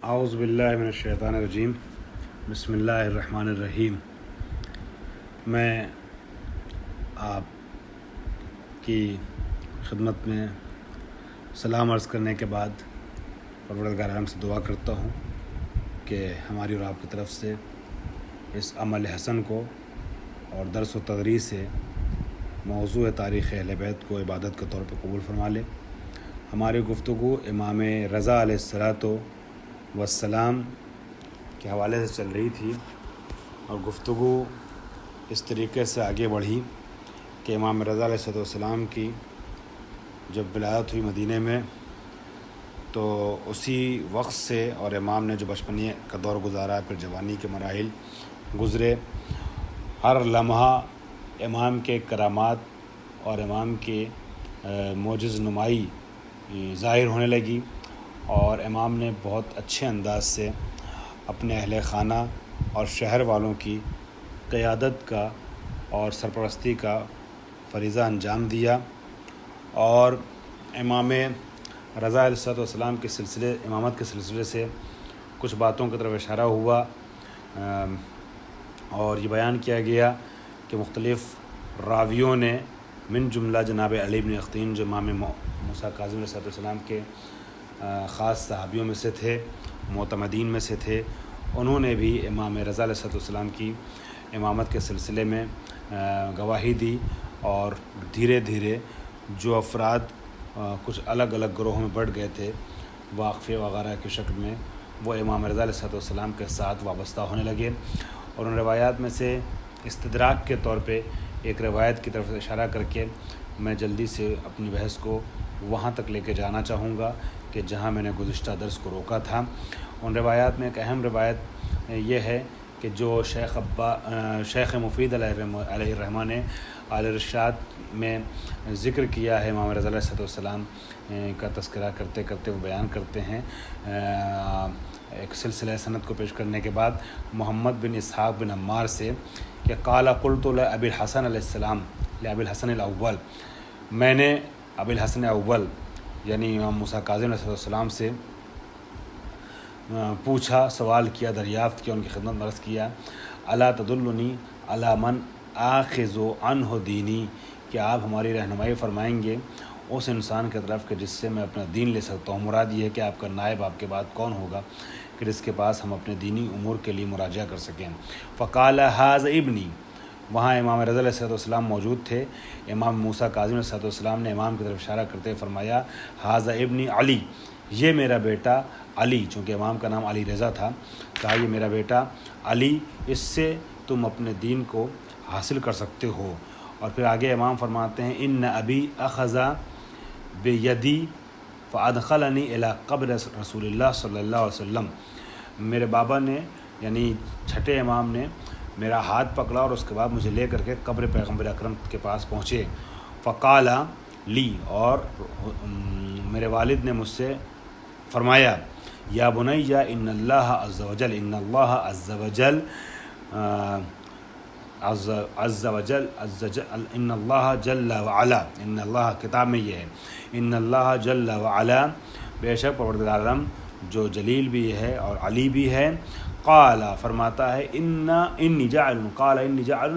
اعوذ باللہ من الشیطان الرجیم بسم اللہ الرحمن الرحیم۔ میں آپ کی خدمت میں سلام عرض کرنے کے بعد پروردگار عالم سے دعا کرتا ہوں کہ ہماری اور آپ کی طرف سے اس عمل حسن کو اور درس و تدریس سے موضوع تاریخ اہل بیت کو عبادت کے طور پر قبول فرما لے۔ ہماری گفتگو امام رضا علیہ الصلاۃ والسلام کے حوالے سے چل رہی تھی اور گفتگو اس طریقے سے آگے بڑھی کہ امام رضا علیہ السلام کی جب ولادت ہوئی مدینے میں تو اسی وقت سے اور امام نے جو بچپنی کا دور گزارا، پھر جوانی کے مراحل گزرے، ہر لمحہ امام کے کرامات اور امام کے معجز نمائی ظاہر ہونے لگی، اور امام نے بہت اچھے انداز سے اپنے اہل خانہ اور شہر والوں کی قیادت کا اور سرپرستی کا فریضہ انجام دیا۔ اور امام رضا علیہ السلام کے امامت کے سلسلے سے کچھ باتوں کی طرف اشارہ ہوا، اور یہ بیان کیا گیا کہ مختلف راویوں نے من جملہ جناب علی بن اختین جو امام موسیٰ کاظم علیہ السلام کے خاص صحابیوں میں سے تھے، معتمدین میں سے تھے، انہوں نے بھی امام رضا علیہ السلام کی امامت کے سلسلے میں گواہی دی، اور دھیرے دھیرے جو افراد کچھ الگ الگ گروہوں میں بڑھ گئے تھے واقفے وغیرہ کی شکل میں، وہ امام رضا علیہ السلام کے ساتھ وابستہ ہونے لگے۔ اور ان روایات میں سے استدراک کے طور پہ ایک روایت کی طرف اشارہ کر کے میں جلدی سے اپنی بحث کو وہاں تک لے کے جانا چاہوں گا کہ جہاں میں نے گزشتہ درس کو روکا تھا۔ ان روایات میں ایک اہم روایت یہ ہے کہ جو شیخ مفید علیہ الرحمٰن نے آل ارشاد میں ذکر کیا ہے، امام رضا علیہ السلام کا تذکرہ کرتے کرتے وہ بیان کرتے ہیں ایک سلسلہ سند کو پیش کرنے کے بعد محمد بن اسحاق بن عمار سے کہ قال قلت لابی الحسن علیہ السلام لابی الحسن الاول، میں نے ابی الحسن اول یعنی امام موسیٰ کاظم علیہ السلام سے پوچھا، سوال کیا، دریافت کیا، ان کی خدمت میں عرض کیا، الا تدلنی علی من آخذ عنہ دینی، کہ آپ ہماری رہنمائی فرمائیں گے اس انسان کی طرف کہ جس سے میں اپنا دین لے سکتا ہوں۔ مراد یہ ہے کہ آپ کا نائب آپ کے بعد کون ہوگا کہ جس کے پاس ہم اپنے دینی امور کے لیے مراجعہ کر سکیں۔ فقال ھذا ابنی، وہاں امام رضا علیہ السلام موجود تھے۔ امام موسیٰ کاظم علیہ السلام نے امام کی طرف اشارہ کرتے فرمایا، ھذا ابنی علی، یہ میرا بیٹا علی، چونکہ امام کا نام علی رضا تھا، کہا یہ میرا بیٹا علی، اس سے تم اپنے دین کو حاصل کر سکتے ہو۔ اور پھر آگے امام فرماتے ہیں، ان ابی اخذ بیدی فادخلنی الی قبر رسول اللہ صلی اللہ علیہ وسلم، میرے بابا نے یعنی چھٹے امام نے میرا ہاتھ پکڑا اور اس کے بعد مجھے لے کر کے قبر پیغمبر اکرم کے پاس پہنچے۔ فقال لی، اور میرے والد نے مجھ سے فرمایا، یا بنی ان اللہ عز وجل ان اللہ جل وعلا، ان اللہ کتاب میں یہ ہے، ان اللہ جل وعلا، بے شک پروردگار عالم جو جلیل بھی ہے اور علی بھی ہے، قال فرماتا ہے، انی جاعل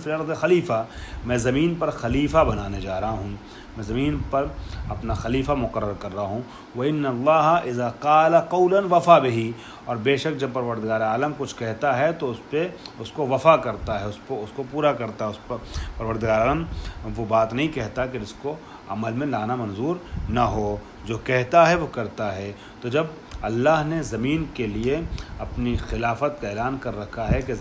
فی الارض خلیفہ، میں زمین پر خلیفہ بنانے جا رہا ہوں، میں زمین پر اپنا خلیفہ مقرر کر رہا ہوں۔ وَإِنَّ اللَّهَ إِذَا قَالَ قَوْلًا وَفَى بِهِ، اور بے شک جب پروردگار عالم کچھ کہتا ہے تو اس کو وفا کرتا ہے، اس کو پورا کرتا ہے، اس پر پروردگار عالم وہ بات نہیں کہتا کہ جس کو عمل میں لانا منظور نہ ہو، جو کہتا ہے وہ کرتا ہے۔ تو جب اللہ نے زمین کے لیے اپنی خلافت کا اعلان کر رکھا ہے کہ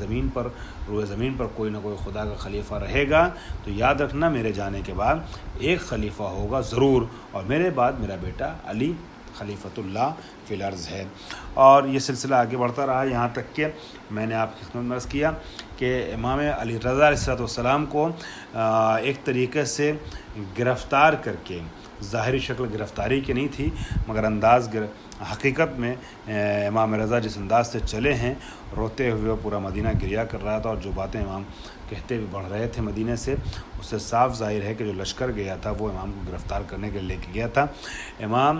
روئے زمین پر کوئی نہ کوئی خدا کا خلیفہ رہے گا، تو یاد رکھنا میرے جانے کے بعد ایک خلیفہ ہوگا ضرور، اور میرے بعد میرا بیٹا علی خلیفۃ اللہ فی الارض ہے۔ اور یہ سلسلہ آگے بڑھتا رہا یہاں تک کہ میں نے آپ کی خدمت میں عرض کیا کہ امام علی رضا علیہ السلام کو ایک طریقے سے گرفتار کر کے، ظاہری شکل گرفتاری کی نہیں تھی مگر انداز حقیقت میں امام رضا جس انداز سے چلے ہیں، روتے ہوئے پورا مدینہ گریہ کر رہا تھا، اور جو باتیں امام کہتے ہوئے بڑھ رہے تھے مدینے سے، اس سے صاف ظاہر ہے کہ جو لشکر گیا تھا وہ امام کو گرفتار کرنے کے لیے لے کے گیا تھا۔ امام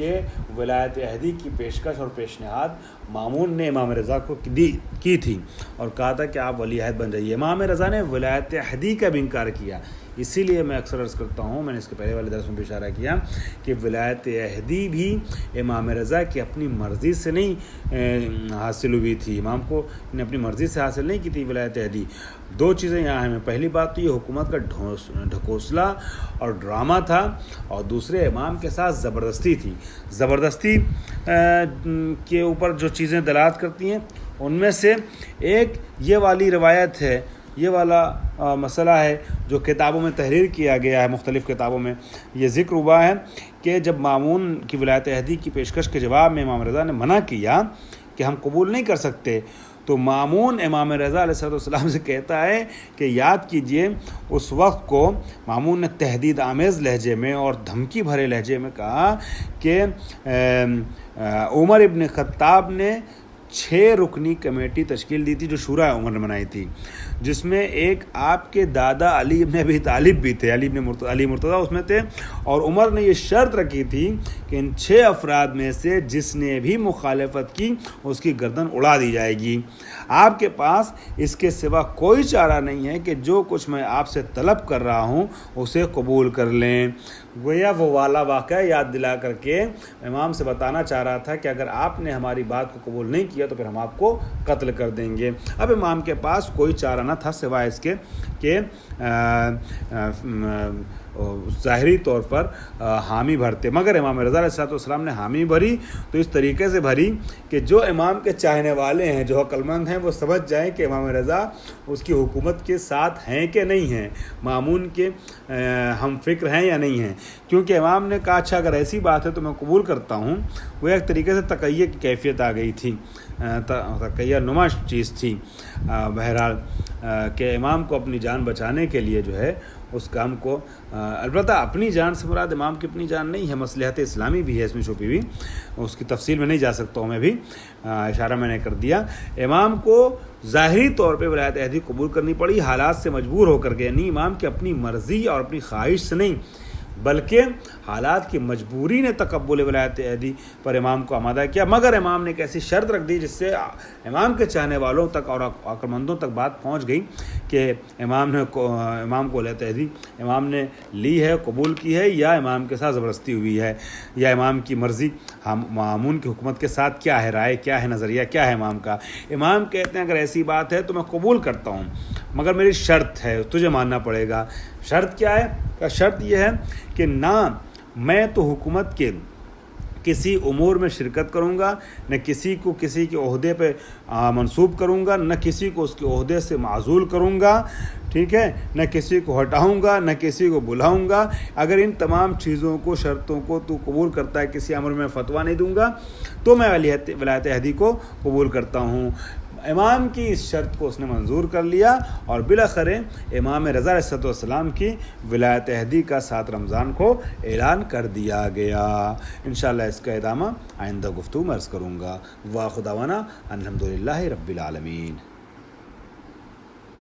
کہ ولایت عہدی کی پیشکش اور پیشنہاد مامون نے امام رضا کو کی تھی اور کہا تھا کہ آپ ولی عہد بن جائیے. امام رضا نے ولایت عہدی کا بھی انکار کیا. اسی لیے میں اکثر عرض کرتا ہوں, میں نے اس کے پہلے والے درس میں بھی اشارہ کیا کہ ولایت عہدی بھی امام رضا کی اپنی مرضی سے نہیں حاصل ہوئی تھی. امام کو نے اپنی مرضی سے حاصل نہیں کی تھی ولایت عہدی. دو چیزیں یہاں ہیں. پہلی بات تو یہ حکومت کا ڈھکوسلا اور ڈرامہ تھا, اور دوسرے امام کے ساتھ زبردستی تھی. زبردستی کے اوپر جو چیزیں دلالت کرتی ہیں ان میں سے ایک یہ والی روایت ہے, یہ والا مسئلہ ہے جو کتابوں میں تحریر کیا گیا ہے, مختلف کتابوں میں یہ ذکر ہوا ہے کہ جب مامون کی ولایت عہدی کی پیشکش کے جواب میں امام رضا نے منع کیا کہ ہم قبول نہیں کر سکتے, تو مامون امام رضا علیہ السلام سے کہتا ہے کہ یاد کیجئے اس وقت کو مامون نے تہدید آمیز لہجے میں اور دھمکی بھرے لہجے میں کہا کہ عمر ابن خطاب نے 6 رکنی کمیٹی تشکیل دی تھی جو شورا عمر نے بنائی تھی, جس میں ایک آپ کے دادا علی ابن ابی طالب بھی تھے, علی مرتضیٰ اس میں تھے, اور عمر نے یہ شرط رکھی تھی کہ ان 6 افراد میں سے جس نے بھی مخالفت کی اس کی گردن اڑا دی جائے گی. آپ کے پاس اس کے سوا کوئی چارہ نہیں ہے کہ جو کچھ میں آپ سے طلب کر رہا ہوں اسے قبول کر لیں. گویا وہ والا واقعہ یاد دلا کر کے امام سے بتانا چاہ رہا تھا کہ اگر آپ نے ہماری بات کو قبول نہیں کیا تو پھر ہم آپ کو قتل کر دیں گے. اب امام کے پاس کوئی چارہ نہ تھا سوائے اس کے کہ ظاہری طور پر حامی بھرتے, مگر امام رضا علیہ السلام نے حامی بھری تو اس طریقے سے بھری کہ جو امام کے چاہنے والے ہیں, جو عقل مند ہیں, وہ سمجھ جائیں کہ امام رضا اس کی حکومت کے ساتھ ہیں کہ نہیں ہیں, مامون کے ہم فکر ہیں یا نہیں ہیں. کیونکہ امام نے کہا اچھا اگر ایسی بات ہے تو میں قبول کرتا ہوں. وہ ایک طریقے سے تقیہ کی کیفیت آ گئی تھی, تقیہ نما چیز تھی. بہرحال کہ امام کو اپنی جان بچانے کے لیے جو ہے اس کام کو, البتہ اپنی جان سے مراد امام کی اپنی جان نہیں ہے, مصلحت اسلامی بھی ہے اس میں چھپی ہوئی, اس کی تفصیل میں نہیں جا سکتا ہوں, میں بھی اشارہ میں نے کر دیا. امام کو ظاہری طور پہ ولایت عہدی قبول کرنی پڑی حالات سے مجبور ہو کر کے, یعنی امام کی اپنی مرضی اور اپنی خواہش سے نہیں بلکہ حالات کی مجبوری نے تقبل ولایت عہدی پر امام کو آمادہ کیا. مگر امام نے ایک ایسی شرط رکھ دی جس سے امام کے چاہنے والوں تک اور عقلمندوں تک بات پہنچ گئی کہ امام کو ولایت عہدی امام نے لی ہے, قبول کی ہے, یا امام کے ساتھ زبردستی ہوئی ہے, یا امام کی مرضی مامون کی حکومت کے ساتھ کیا ہے رائے, کیا ہے نظریہ, کیا ہے امام کا. امام کہتے ہیں اگر ایسی بات ہے تو میں قبول کرتا ہوں, مگر میری شرط ہے, تجھے ماننا پڑے گا. شرط کیا ہے؟ شرط یہ ہے کہ نہ میں تو حکومت کے کسی امور میں شرکت کروں گا, نہ کسی کو کسی کے عہدے پہ منسوب کروں گا, نہ کسی کو اس کے عہدے سے معزول کروں گا, ٹھیک ہے, نہ کسی کو ہٹاؤں گا, نہ کسی کو بلاؤں گا. اگر ان تمام چیزوں کو, شرطوں کو تو قبول کرتا ہے, کسی امر میں فتویٰ نہیں دوں گا, تو میں ولایت عہدی کو قبول کرتا ہوں. امام کی اس شرط کو اس نے منظور کر لیا اور بالآخر امام رضا علیہ السلام کی ولایت عہدی کا 7 رمضان کو اعلان کر دیا گیا. انشاءاللہ اس کا ادامہ آئندہ گفتگو میں عرض کروں گا. واخر دعوانا الحمدللہ رب العالمین.